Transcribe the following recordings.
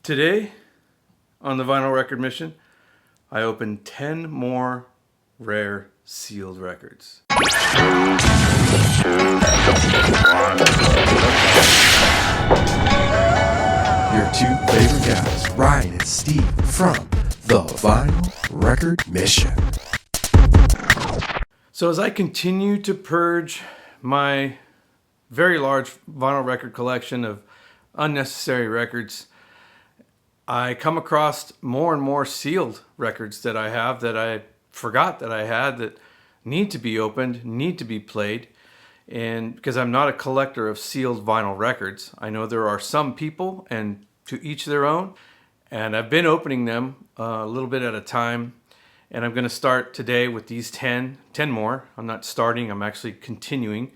Today, on the vinyl record mission, I opened 10 more rare sealed records. Your two favorite guys, Ryan and Steve, from the Vinyl Record Mission. So as I continue to purge my very large vinyl record collection of unnecessary records, I come across more and more sealed records that I have that I forgot that I had that need to be opened, need to be played. And because I'm not a collector of sealed vinyl records, I know there are some people, and to each their own. And I've been opening them a little bit at a time. And I'm going to start today with these 10 more. I'm not starting, I'm actually continuing.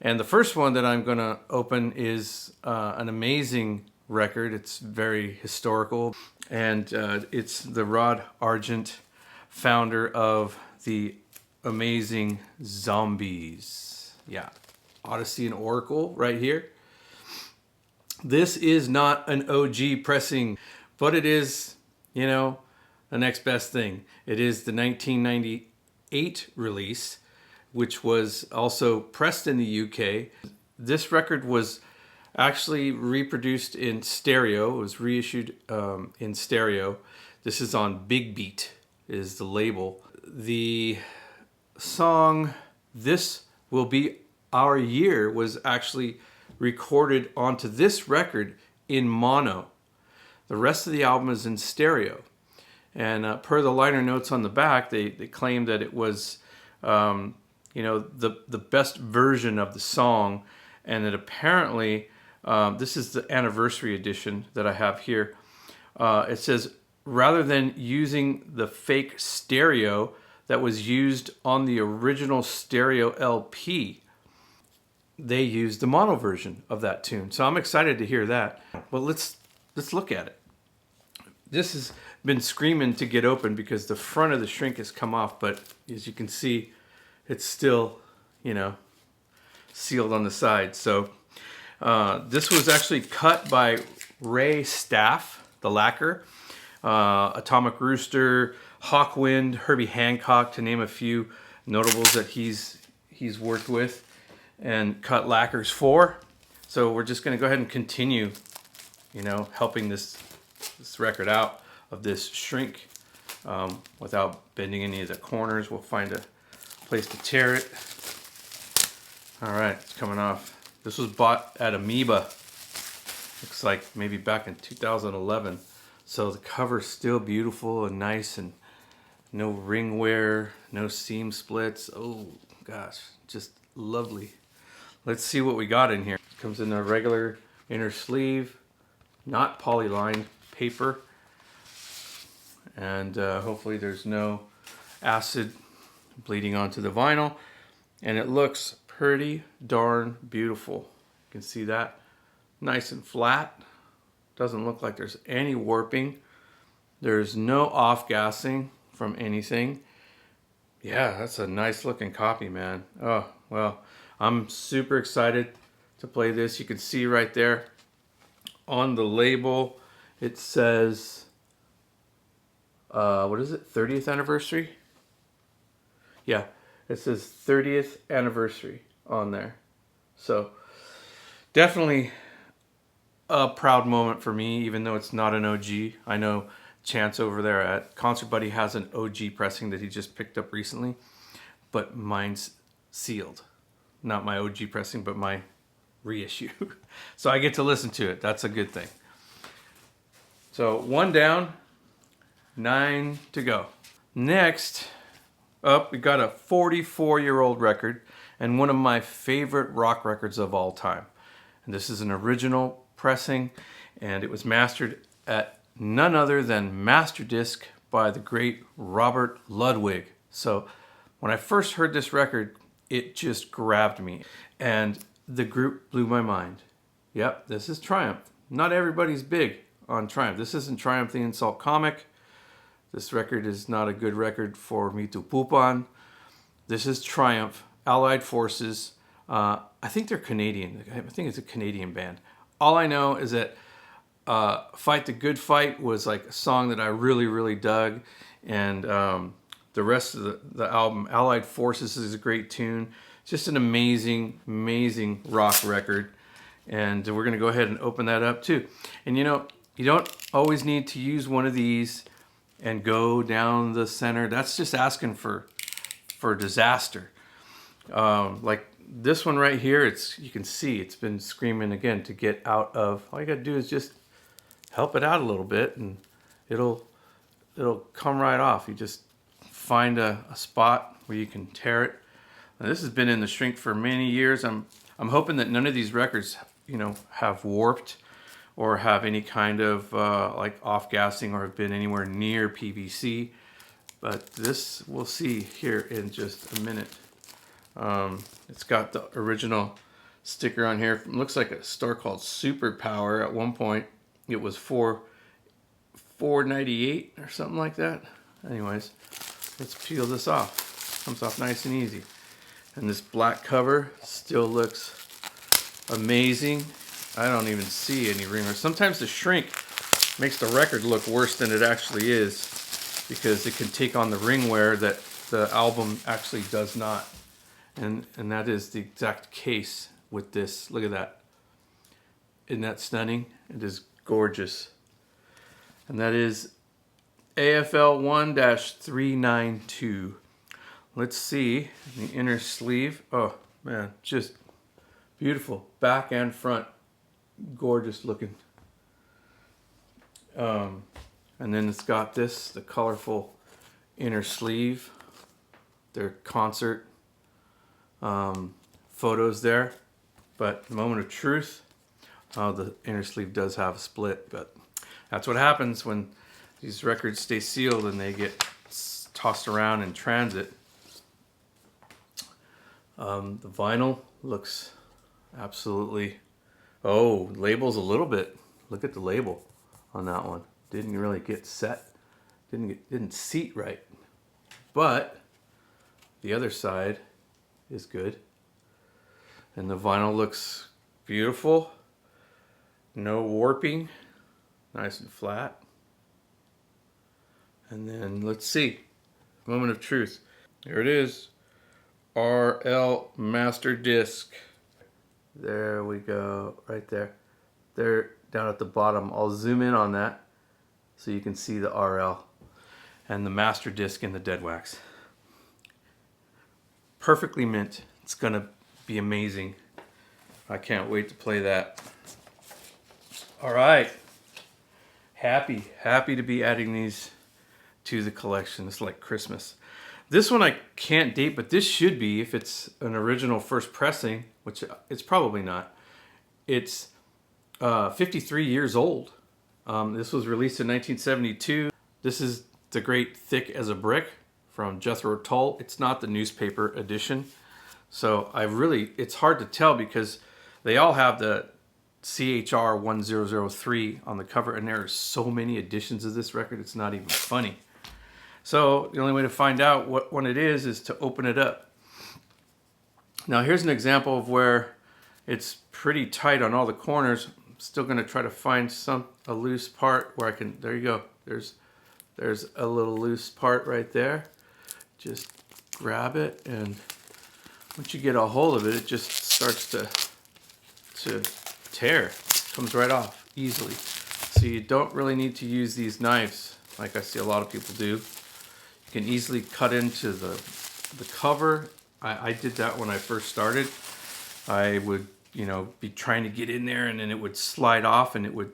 And the first one that I'm going to open is an amazing record. It's very historical, and it's the Rod Argent, founder of the amazing Zombies. Yeah, Odyssey and Oracle right here. This is not an OG pressing, but it is, the next best thing. It is the 1998 release, which was also pressed in the UK. This record was actually reproduced in stereo. It was reissued in stereo. This is on Big Beat, is the label. The song This Will Be Our Year was actually recorded onto this record in mono. The rest of the album is in stereo. And per the liner notes on the back, they claim that it was the best version of the song, and that apparently this is the anniversary edition that I have here. It says, rather than using the fake stereo that was used on the original stereo LP, they used the mono version of that tune. So I'm excited to hear that. Well, let's look at it. This has been screaming to get open because the front of the shrink has come off, but as you can see, it's still, sealed on the side. So this was actually cut by Ray Staff, the lacquer, Atomic Rooster, Hawkwind, Herbie Hancock, to name a few notables that he's worked with and cut lacquers for. So we're just going to go ahead and continue, helping this record out of this shrink without bending any of the corners. We'll find a place to tear it. All right, it's coming off. This was bought at Amoeba. Looks like maybe back in 2011. So the cover's still beautiful and nice, and no ring wear, no seam splits. Oh gosh, just lovely. Let's see what we got in here. Comes in a regular inner sleeve, not polylined paper, and hopefully there's no acid bleeding onto the vinyl, and it looks pretty darn beautiful. You can see that, nice and flat. Doesn't look like there's any warping. There's no off-gassing from anything. Yeah, that's a nice looking copy, man. Oh, well, I'm super excited to play this. You can see right there on the label, it says, what is it, 30th anniversary? Yeah, it says 30th anniversary on there. So definitely a proud moment for me, even though it's not an OG. I know Chance over there at Concert Buddy has an OG pressing that he just picked up recently, but mine's sealed. Not my OG pressing, but my reissue. So I get to listen to it. That's a good thing. So 1 down, 9 to go. Next up, we got a 44-year-old record and one of my favorite rock records of all time. And this is an original pressing, and it was mastered at none other than Masterdisc by the great Robert Ludwig. So when I first heard this record, it just grabbed me, and the group blew my mind. Yep, this is Triumph. Not everybody's big on Triumph. This isn't Triumph the Insult Comic. This record is not a good record for me to poop on. This is Triumph, Allied Forces. I think they're Canadian. I think it's a Canadian band. All I know is that Fight the Good Fight was like a song that I really dug, and the rest of the album, Allied Forces, is a great tune. Just an amazing rock record, and we're gonna go ahead and open that up too. And you know, you don't always need to use one of these and go down the center. That's just asking for disaster. Like this one right here, you can see it's been screaming again to get out of. All you gotta do is just help it out a little bit, and it'll come right off. You just find a spot where you can tear it. Now, this has been in the shrink for many years. I'm hoping that none of these records, you know, have warped or have any kind of like off-gassing or have been anywhere near PVC. But this we'll see here in just a minute. It's got the original sticker on here. It looks like a store called Super Power. At one point it was $4.98 or something like that. Anyways, let's peel this off. Comes off nice and easy. And this black cover still looks amazing. I don't even see any ring. Sometimes the shrink makes the record look worse than it actually is, because it can take on the ring wear that the album actually does not. And that is the exact case with this. Look at that. Isn't that stunning? It is gorgeous. And that is AFL 1-392. Let's see the inner sleeve. Oh man, just beautiful. Back and front, gorgeous looking. And then it's got the colorful inner sleeve. Their concert photos there. But Moment of Truth, the inner sleeve does have a split, but that's what happens when these records stay sealed and they get tossed around in transit. The vinyl looks absolutely, label's a little bit, look at the label on that one. Didn't really get set, didn't seat right. But the other side is good. And the vinyl looks beautiful. No warping, nice and flat. And then let's see, Moment of Truth. There it is. RL Master Disc. There we go, right there. There, down at the bottom. I'll zoom in on that so you can see the RL and the Master Disc in the dead wax. Perfectly mint. It's gonna be amazing. I can't wait to play that. All right. Happy to be adding these to the collection. It's like Christmas. This one I can't date, but this should be, if it's an original first pressing, which it's probably not. It's 53 years old. This was released in 1972. This is the great Thick as a Brick from Jethro Tull. It's not the newspaper edition. So it's hard to tell because they all have the CHR 1003 on the cover, and there are so many editions of this record, it's not even funny. So the only way to find out what one it is to open it up. Now here's an example of where it's pretty tight on all the corners. I'm still going to try to find a loose part where I can, there you go. There's a little loose part right there. Just grab it, and once you get a hold of it, it just starts to tear. It comes right off easily. So you don't really need to use these knives like I see a lot of people do. You can easily cut into the cover. I did that when I first started. I would, be trying to get in there, and then it would slide off, and it would,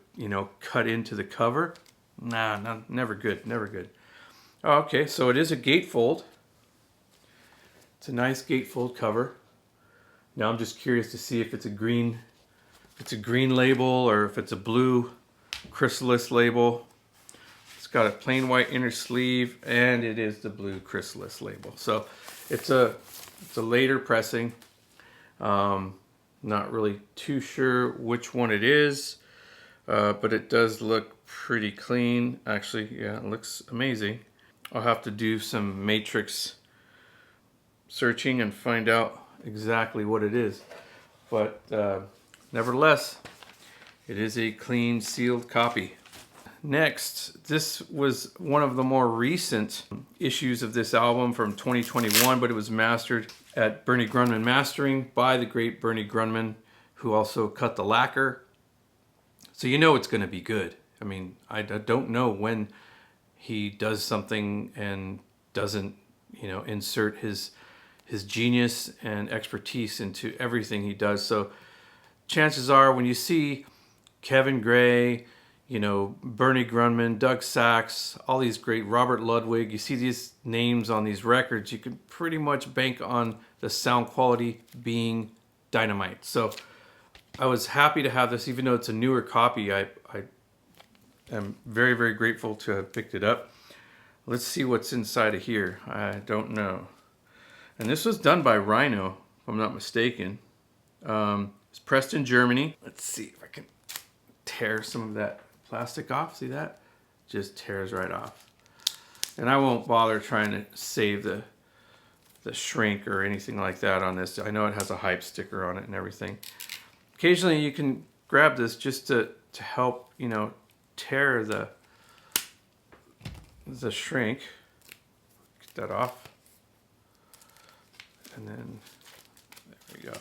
cut into the cover. Nah, never good, never good. Oh, okay, so it is a gatefold. It's a nice gatefold cover. Now I'm just curious to see if it's a green label or if it's a blue chrysalis label. It's got a plain white inner sleeve, and it is the blue chrysalis label. So it's a later pressing. Not really too sure which one it is, but it does look pretty clean. Actually, yeah, it looks amazing. I'll have to do some matrix searching and find out exactly what it is. But nevertheless, It is a clean sealed copy. Next, this was one of the more recent issues of this album from 2021, but it was mastered at Bernie Grundman Mastering by the great Bernie Grundman, who also cut the lacquer. So you know it's going to be good. I mean, I don't know when he does something and doesn't, insert his genius and expertise into everything he does. So chances are when you see Kevin Gray, Bernie Grundman, Doug Sachs, all these great, Robert Ludwig, you see these names on these records, you can pretty much bank on the sound quality being dynamite. So I was happy to have this, even though it's a newer copy. I am very, very grateful to have picked it up. Let's see what's inside of here. I don't know. And this was done by Rhino, if I'm not mistaken. It's pressed in Germany. Let's see if I can tear some of that plastic off. See that? Just tears right off. And I won't bother trying to save the shrink or anything like that on this. I know it has a hype sticker on it and everything. Occasionally you can grab this just to help, tear the shrink. Get that off. And then there we go.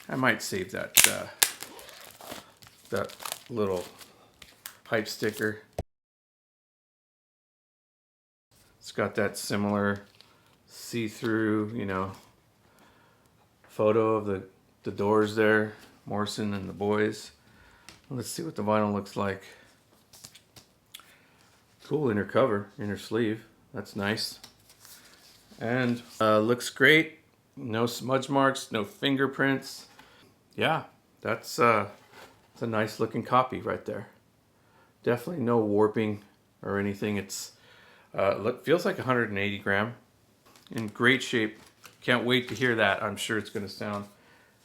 I might save that that little hype sticker. It's got that similar see-through, photo of the Doors there, Morrison and the boys. Let's see what the vinyl looks like. Cool inner cover, inner sleeve. That's nice. And looks great. No smudge marks, no fingerprints. Yeah, that's a nice looking copy right there. Definitely no warping or anything. It's feels like 180 gram. In great shape. Can't wait to hear that. I'm sure it's going to sound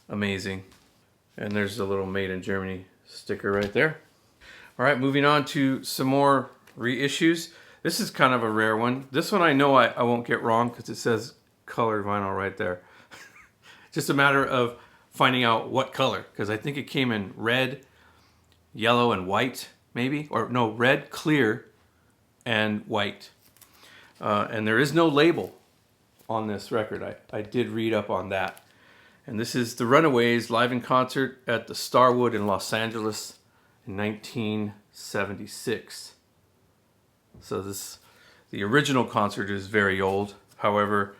amazing. And there's the little Made in Germany sticker right there. All right, moving on to some more reissues. This is kind of a rare one. This one I know I won't get wrong because it says colored vinyl right there. Just a matter of finding out what color, because I think it came in red, yellow, and white, maybe. Or no, red, clear, and white. And there is no label on this record. I did read up on that. And this is the Runaways live in concert at the Starwood in Los Angeles in 1976. So the original concert is very old. However,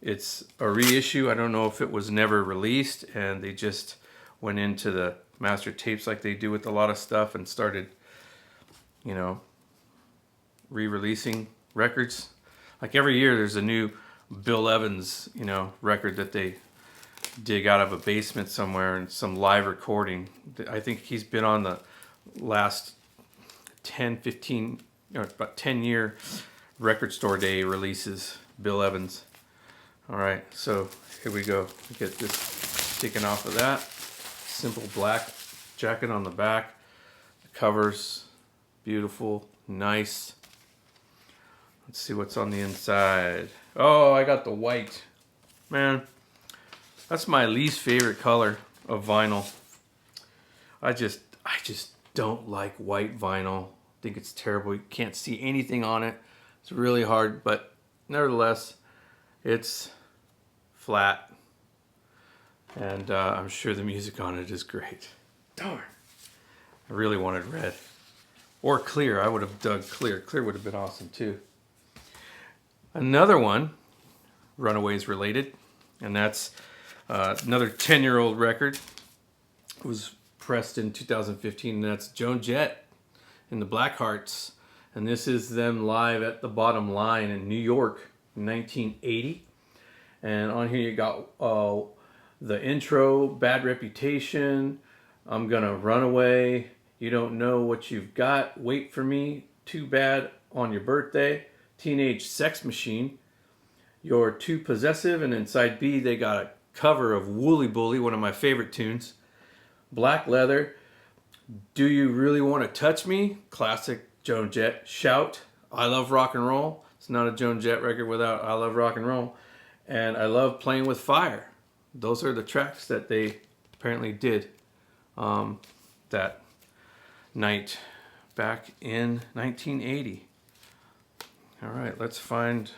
it's a reissue. I don't know if it was never released and they just went into the master tapes like they do with a lot of stuff and started, re-releasing records. Like every year there's a new Bill Evans, record that they dig out of a basement somewhere and some live recording. I think he's been on the last 10 year record store day releases, Bill Evans. All right, so here we go. Get this taken off of that. Simple black jacket on the back. The cover's beautiful, nice. Let's see what's on the inside. Oh, I got the white. Man, that's my least favorite color of vinyl. I just don't like white vinyl. I think it's terrible. You can't see anything on it. It's really hard, but nevertheless, it's flat. And I'm sure the music on it is great. Darn. I really wanted red. Or clear. I would have dug clear. Clear would have been awesome too. Another one, Runaways related, and that's another 10-year-old record. It was pressed in 2015, and that's Joan Jett and the Blackhearts. And this is them live at the Bottom Line in New York in 1980. And on here you got the intro, Bad Reputation, I'm Gonna Run Away, You Don't Know What You've Got, Wait For Me, Too Bad on Your Birthday, Teenage Sex Machine, You're Too Possessive, and inside B they got a cover of Wooly Bully, one of my favorite tunes, Black Leather, Do You Really Want to Touch Me, classic Joan Jett, Shout, I Love Rock and Roll, it's not a Joan Jett record without I Love Rock and Roll, and I Love Playing with Fire. Those are the tracks that they apparently did. that night back in 1980. All right, let's find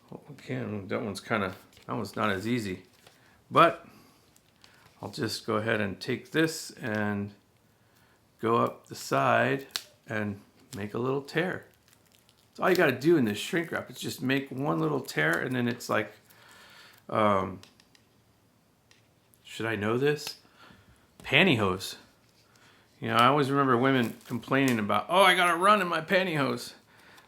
what we can. That one's not as easy, but I'll just go ahead and take this and go up the side and make a little tear. That's all you got to do in this shrink wrap. It's just make one little tear, and then it's like, should I know this? Pantyhose. You know, I always remember women complaining about, oh, I got a run in my pantyhose.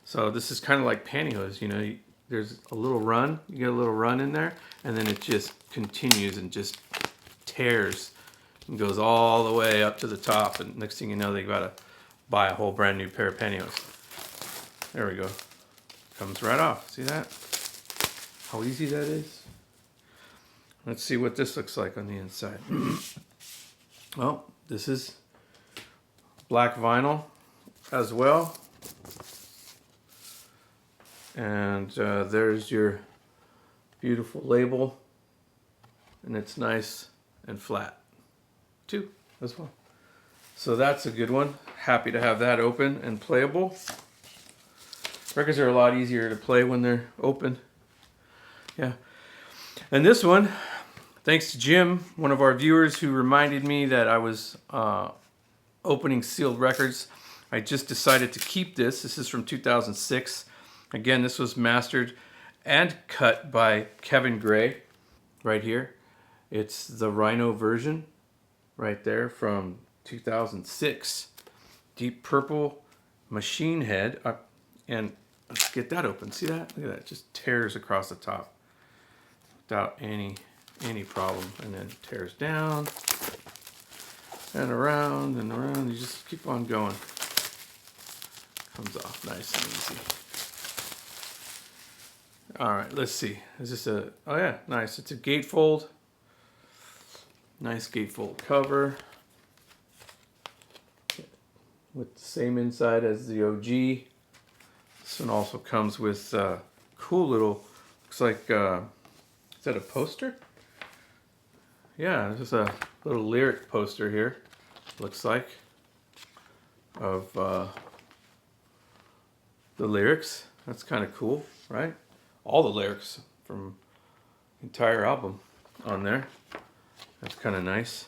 So this is kind of like pantyhose. You know, there's a little run. You get a little run in there, and then it just continues and just tears and goes all the way up to the top. And next thing you know, they got to buy a whole brand new pair of pantyhose. There we go. Comes right off. See that? How easy that is? Let's see what this looks like on the inside. Well, this is black vinyl as well. And there's your beautiful label. And it's nice and flat too as well. So that's a good one. Happy to have that open and playable. Records are a lot easier to play when they're open. Yeah. And this one, thanks to Jim, one of our viewers who reminded me that I was opening sealed records. I just decided to keep this. This is from 2006. Again, this was mastered and cut by Kevin Gray right here. It's the Rhino version right there from 2006. Deep purple machine head. And let's get that open. See that? Look at that. It just tears across the top without any problem. And then tears down and around and around. You just keep on going. Comes off nice and easy. All right, let's see. Is this a, oh yeah, nice. It's a gatefold. Nice gatefold cover. With the same inside as the OG. This one also comes with cool little, looks like, is that a poster? Yeah, there's a little lyric poster here, looks like, of the lyrics. That's kind of cool, right? All the lyrics from the entire album on there. That's kind of nice.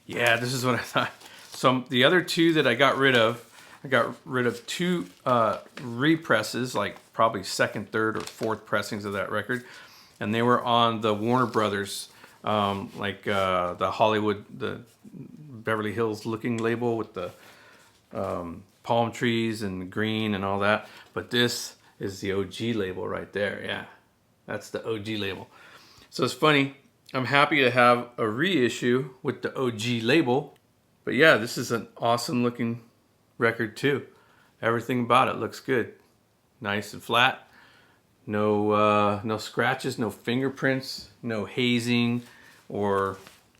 Yeah, this is what I thought. So the other two that I got rid of two represses, like probably second, third, or fourth pressings of that record. And they were on the Warner Brothers, the Hollywood, the Beverly Hills looking label with the palm trees and green and all that. But this is the OG label right there. Yeah, that's the OG label. So it's funny. I'm happy to have a reissue with the OG label. But yeah, this is an awesome looking record too. Everything about it looks good. Nice and flat. No scratches, no fingerprints, no hazing or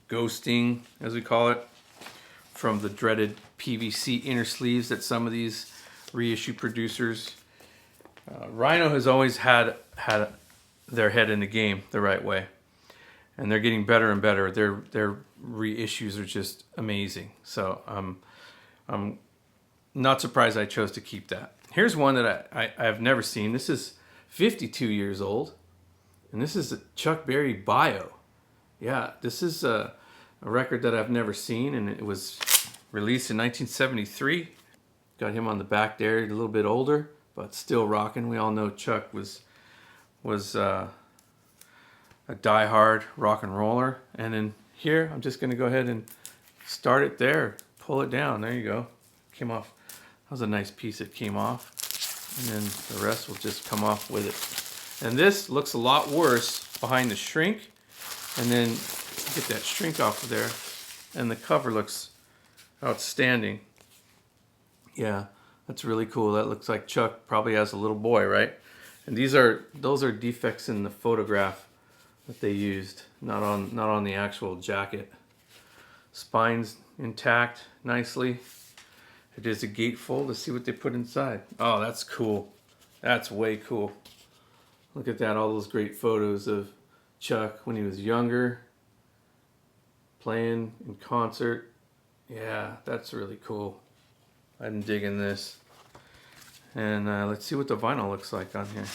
ghosting, as we call it, from the dreaded PVC inner sleeves that some of these reissue producers. Rhino has always had their head in the game the right way, and they're getting better and better. Their reissues are just amazing. So I'm not surprised I chose to keep that. Here's one that I've never seen. This is 52 years old, and this is a Chuck Berry Bio. Yeah, this is a record that I've never seen, and it was released in 1973. Got him on the back there, a little bit older, but still rocking. We all know Chuck was a die-hard rock and roller. And then here, I'm just going to go ahead and start it there. Pull it down. There you go. Came off. That was a nice piece that came off. And then the rest will just come off with it. And this looks a lot worse behind the shrink. And then get that shrink off of there. And the cover looks outstanding. Yeah, that's really cool. That looks like Chuck probably has a little boy, right? And those are defects in the photograph that they used, not on the actual jacket. Spine's intact nicely. It is a gatefold. Let's see what they put inside. Oh, that's cool. That's way cool. Look at that, all those great photos of Chuck when he was younger. playing in concert. Yeah, that's really cool. I'm digging this. And let's see what the vinyl looks like on here.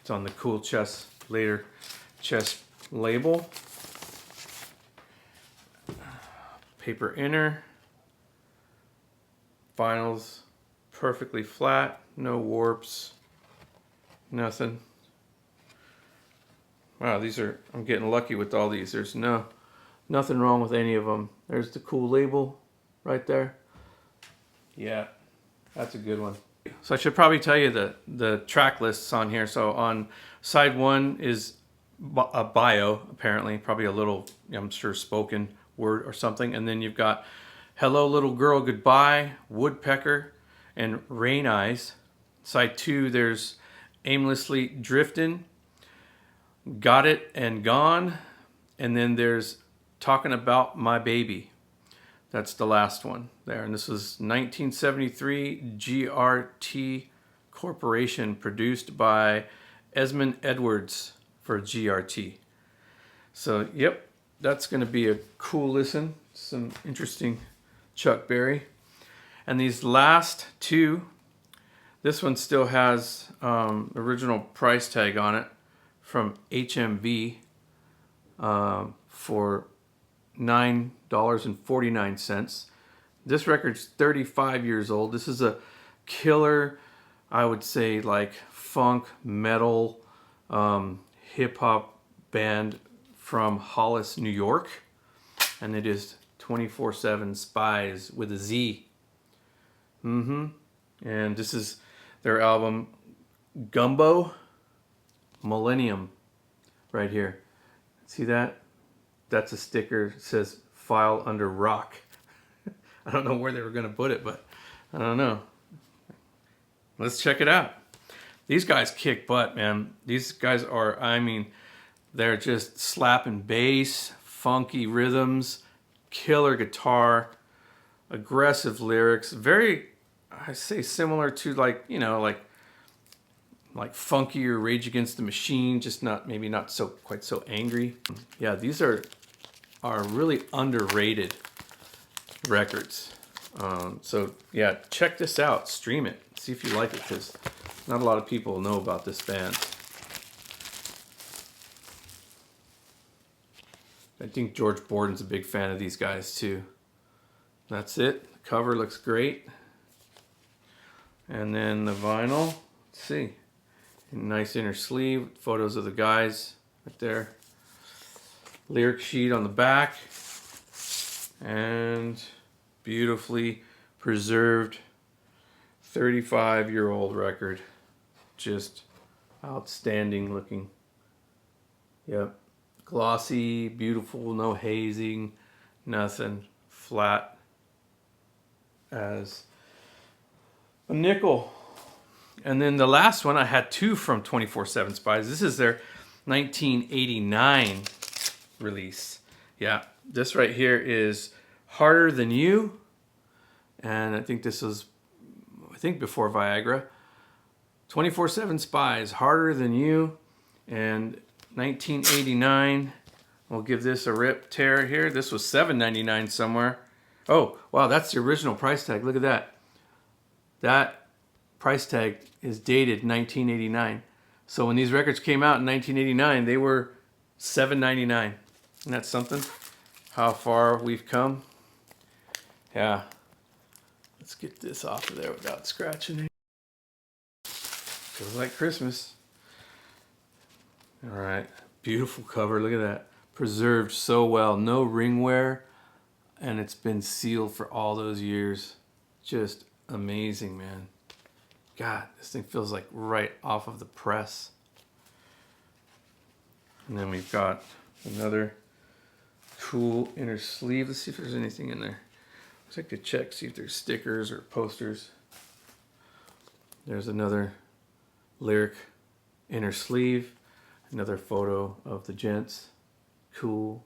It's on the Cool Chess Later chess label. Paper inner. Vinyl's perfectly flat, no warps, nothing. Wow, I'm getting lucky with all these. There's nothing wrong with any of them. There's the cool label right there. Yeah, that's a good one. So I should probably tell you the track lists on here. So on side 1 is a bio, apparently, probably a little, I'm sure, spoken word or something. And then you've got Hello Little Girl Goodbye, Woodpecker, and Rain Eyes. Side 2, there's Aimlessly Driftin', Got It and Gone, and then there's Talking About My Baby. That's the last one there. And this was 1973 GRT Corporation, produced by Esmond Edwards for GRT. So, yep, that's going to be a cool listen. Some interesting Chuck Berry. And these last two, this one still has original price tag on it from HMV for $9.49. This record's 35 years old. This is a killer, I would say, like funk, metal, hip hop band from Hollis, New York. And it is 24/7 Spyz with a Z. And this is their album Gumbo Millennium right here. See that? That's a sticker that says file under rock. I don't know where they were going to put it, but I don't know. Let's check it out. These guys kick butt, man. These guys are, I mean, they're just slapping bass, funky rhythms, killer guitar, aggressive lyrics. Very, I say, similar to like, you know, like funkier Rage Against the Machine, just maybe not so quite so angry. Yeah, these are really underrated records. So yeah, check this out, stream it, see if you like it, because not a lot of people know about this band. I think George Borden's a big fan of these guys too. That's it. The cover looks great. And then the vinyl, let's see. Nice inner sleeve, photos of the guys right there. Lyric sheet on the back. And beautifully preserved 35-year-old record. Just outstanding looking. Yep. Glossy, beautiful, no hazing, nothing. Flat as a nickel. And then the last one, I had two from 24/7 Spyz. This is their 1989 release. Yeah, this right here is Harder Than You. And I think this was, before Viagra. 24/7 Spyz, Harder Than You. And 1989. We'll give this a rip tear here. This was $7.99 somewhere. Oh, wow, that's the original price tag. Look at that. That price tag is dated 1989. So when these records came out in 1989, they were $7.99. Isn't that something? How far we've come. Yeah. Let's get this off of there without scratching it. Feels like Christmas. All right. Beautiful cover. Look at that. Preserved so well. No ring wear. And it's been sealed for all those years. Just amazing, man. God, this thing feels like right off of the press. And then we've got another cool inner sleeve. Let's see if there's anything in there. I'd like to check, see if there's stickers or posters. There's another lyric inner sleeve. Another photo of the gents. Cool.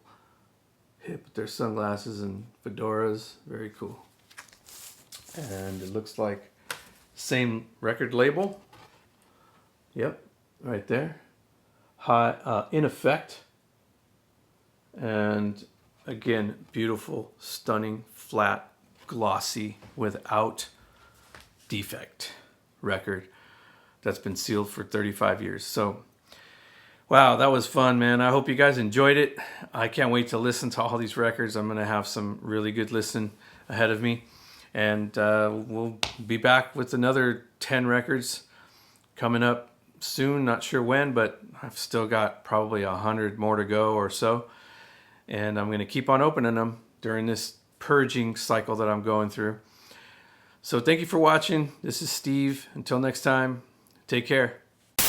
Hip with their sunglasses and fedoras. Very cool. And it looks like same record label. Yep, right there. In Effect. And again, beautiful, stunning, flat, glossy, without defect record that's been sealed for 35 years. So, wow, that was fun, man. I hope you guys enjoyed it. I can't wait to listen to all these records. I'm going to have some really good listen ahead of me. And we'll be back with another 10 records coming up soon. Not sure when, but I've still got probably 100 more to go or so. And I'm going to keep on opening them during this purging cycle that I'm going through. So thank you for watching. This is Steve. Until next time, take care. If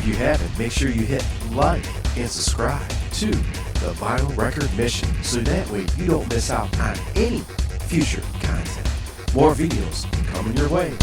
you haven't, make sure you hit like and subscribe to the Vinyl Record Mission so that way you don't miss out on any future content. More videos coming your way.